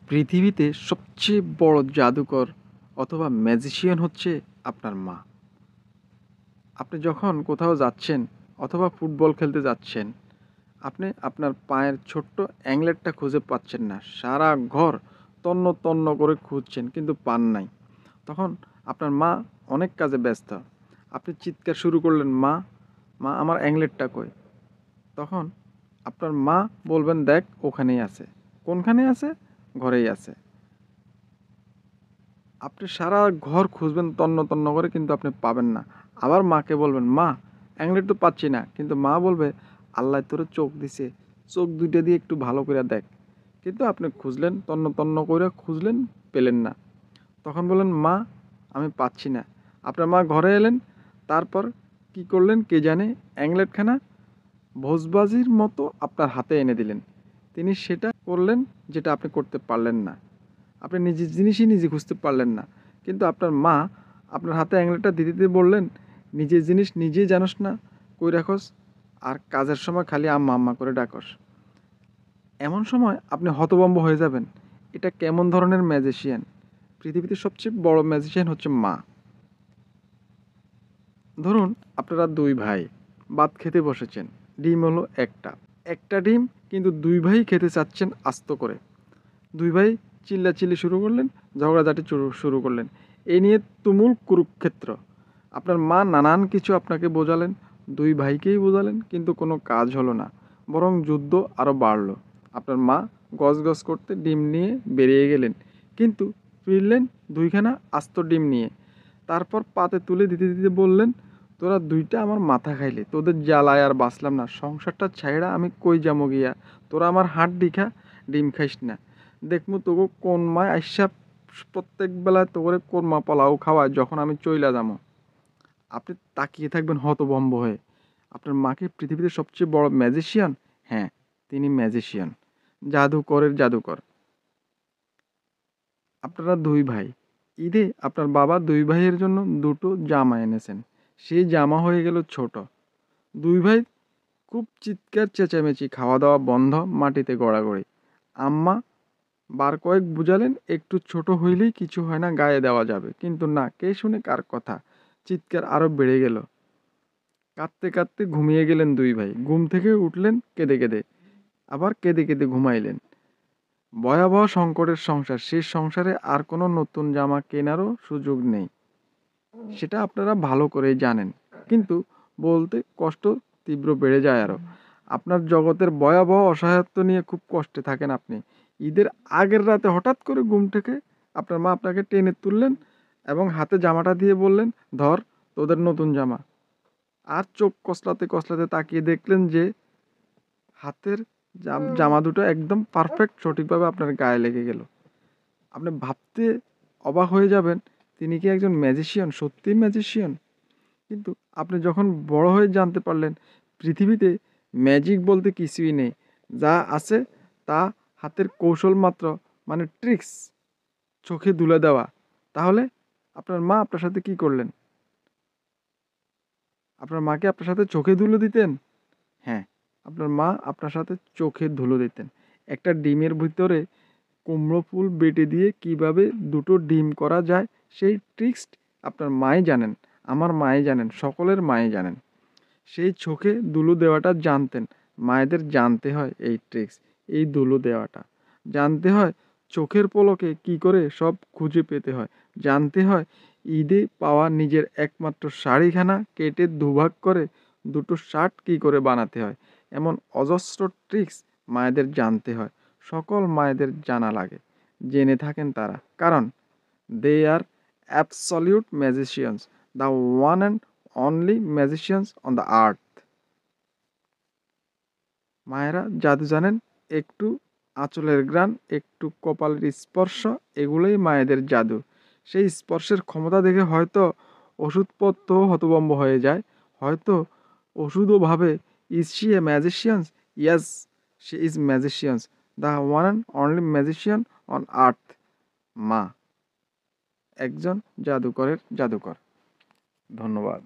পৃথিবীতে সবচেয়ে বড় জাদুকর অথবা ম্যাজিশিয়ান হচ্ছে আপনার মা। আপনি যখন কোথাও যাচ্ছেন অথবা ফুটবল খেলতে যাচ্ছেন, আপনি আপনার পায়ের ছোট্ট অ্যাংলেটটা খুঁজে পাচ্ছেন না। সারা ঘর তন্ন তন্ন করে খুঁজছেন কিন্তু পান নাই। তখন আপনার মা অনেক কাজে ব্যস্ত। আপনি চিৎকার শুরু করলেন, মা, মা আমার অ্যাংলেটটা কই? তখন আপনার মা বলবেন, দেখ ওখানেই আছে। কোনখানে আছে? ঘরেই আছে। আপনি সারা ঘর খুঁজবেন তন্ন তন্ন করে কিন্তু আপনি পাবেন না। আবার মাকে বলবেন, মা অ্যাংলেট তো পাচ্ছি না। কিন্তু মা বলবে, আল্লাহ তোরে চোখ দিছে, চোখ দুইটা দিয়ে একটু ভালো করে দেখ। কিন্তু আপনি খুঁজলেন, তন্ন তন্ন করে খুঁজলেন, পেলেন না। তখন বললেন, মা আমি পাচ্ছি না। আপনার মা ঘরে এলেন, তারপর কি করলেন কে জানে, অ্যাংলেটখানা ভোজবাজির মতো আপনার হাতে এনে দিলেন। তিনি সেটা করলেন যেটা আপনি করতে পারলেন না। আপনি নিজের জিনিসই নিজে খুঁজতে পারলেন না। কিন্তু আপনার মা আপনার হাতে অ্যাংলেটটা দিতে দিতে বললেন, নিজের জিনিস নিজেই জানোস না কই রাখস, আর কাজের সময় খালি আম্মা আম্মা করে ডাকস। এমন সময় আপনি হতভম্ব হয়ে যাবেন, এটা কেমন ধরনের ম্যাজিশিয়ান? পৃথিবীতে সবচেয়ে বড় ম্যাজিশিয়ান হচ্ছে মা। ধরুন আপনারা দুই ভাই ভাত খেতে বসেছেন, ডিম হলো একটা, একটা ডিম কিন্তু দুই ভাই খেতে চাচ্ছেন আস্ত করে। দুই ভাই চিল্লাচিল্লি শুরু করলেন, ঝগড়াঝাটি শুরু করলেন। এই নিয়ে তুমুল কুরুক্ষেত্র। আপনার মা নানান কিছু আপনাকে বোঝালেন, দুই ভাইকেই বোঝালেন, কিন্তু কোনো কাজ হলো না, বরং যুদ্ধ আরও বাড়ল। আপনার মা গজগজ করতে ডিম নিয়ে বেরিয়ে গেলেন, কিন্তু ফিরলেন দুইখানা আস্ত ডিম নিয়ে। তারপর পাতে তুলে দিতে দিতে বললেন, তোরা দুইটা আমার মাথা খাইলে, তোদের জ্বালায় আর বাঁচলাম না, সংসারটা ছাইড়া আমি কই যামো গিয়া, তোরা আমার হাট ডিখা ডিম খাইস না। দেখমু তোকে কোন মায় আইসা প্রত্যেক বেলায় তোরে কোরমা পোলাও খাওয়ায় যখন আমি চইলা যামো। আপনি তাকিয়ে থাকবেন হতভম্ব হয়ে। আপনার মাকে পৃথিবীতে সবচেয়ে বড় ম্যাজিশিয়ান? হ্যাঁ, তিনি ম্যাজিশিয়ান, জাদুকরের জাদুকর। আপনারা দুই ভাই, ঈদে আপনার বাবা দুই ভাইয়ের জন্য দুটো জামা এনেছেন। সেই জামা হয়ে গেল ছোট। দুই ভাই খুব চিৎকার চেঁচামেচি, খাওয়া দাওয়া বন্ধ, মাটিতে গড়াগড়ি। আম্মা বার কয়েক বুঝালেন, একটু ছোট হইলেই কিছু হয় না, গায়ে দেওয়া যাবে। কিন্তু না, কে শুনে কার কথা। চিৎকার আরো বেড়ে গেল। কাঁদতে কাঁদতে ঘুমিয়ে গেলেন দুই ভাই। ঘুম থেকে উঠলেন কেঁদে কেঁদে, আবার কেঁদে কেঁদে ঘুমাইলেন। ভয়াবহ সংকটের সংসার, সেই সংসারে আর কোনো নতুন জামা কেনারও সুযোগ নেই, সেটা আপনারা ভালো করেই জানেন। কিন্তু বলতে কষ্ট তীব্র বেড়ে যায় আরো। আপনার জগতের ভয়াবহ অসহায়ত্ব নিয়ে খুব কষ্টে থাকেন আপনি। ঈদের আগের রাতে হঠাৎ করে ঘুম থেকে আপনার মা আপনাকে টেনে তুললেন এবং হাতে জামাটা দিয়ে বললেন, ধর তোদের নতুন জামা। আর চোখ কসলাতে কসলাতে তাকিয়ে দেখলেন যে হাতের জামা দুটো একদম পারফেক্ট সঠিকভাবে আপনার গায়ে লেগে গেল। আপনি ভাবতে অবাক হয়ে যাবেন, তিনি কি একজন ম্যাজিশিয়ান, সত্যিই ম্যাজিশিয়ান? কিন্তু আপনি যখন বড় হয়ে জানতে পারলেন, পৃথিবীতে ম্যাজিক বলতে কিছুই নেই, যা আছে তা হাতের কৌশল মাত্র, মানে ট্রিক্স, চোখে তুলে দেওয়া। তাহলে আপনার মা আপনার সাথে কি করলেন? আপনার মাকে আপনার সাথে চোখে ধুলো দিতেন? হ্যাঁ, আপনার মা আপনার সাথে চোখে ধুলো দিতেন। একটা ডিমের ভিতরে কুমড়ো ফুল বেটে দিয়ে কিভাবে দুটো ডিম করা যায়, সেই ট্রিক্স আপনার মাই জানেন, আমার মাই জানেন, সকলের মাই জানেন। সেই চোখে ধুলো দেওয়াটা জানতেন। মায়েদের জানতে হয় এই ট্রিক্স, এই ধুলো দেওয়াটা জানতে হয়। চোখের পলকে কি করে সব খুঁজে পেতে হয় জানতে হয়। ঈদে পাওয়া নিজের একমাত্র শাড়িখানা কেটে দুভাগ করে দুটো শার্ট কি করে বানাতে হয়, এমন অজস্র ট্রিক্স মায়েদের জানতে হয়। সকল মায়েদের জানা লাগে, জেনে থাকেন তারা, কারণ they are absolute magicians, the one and only magicians on the earth. মায়েরা জাদু জানেন, একটু আঁচলের ঘ্রাণ, একটু কপালের স্পর্শ, এগুলোই মায়েদের জাদু। সেই স্পর্শের ক্ষমতা দেখে হয়তো ওষুধপত্র হতভম্ব হয়ে যায়, হয়তো ওষুধও ভাবে, is she A magicians? Yes, she is magicians, the one and only magician on earth. মা একজন জাদুকরের জাদুকর। ধন্যবাদ।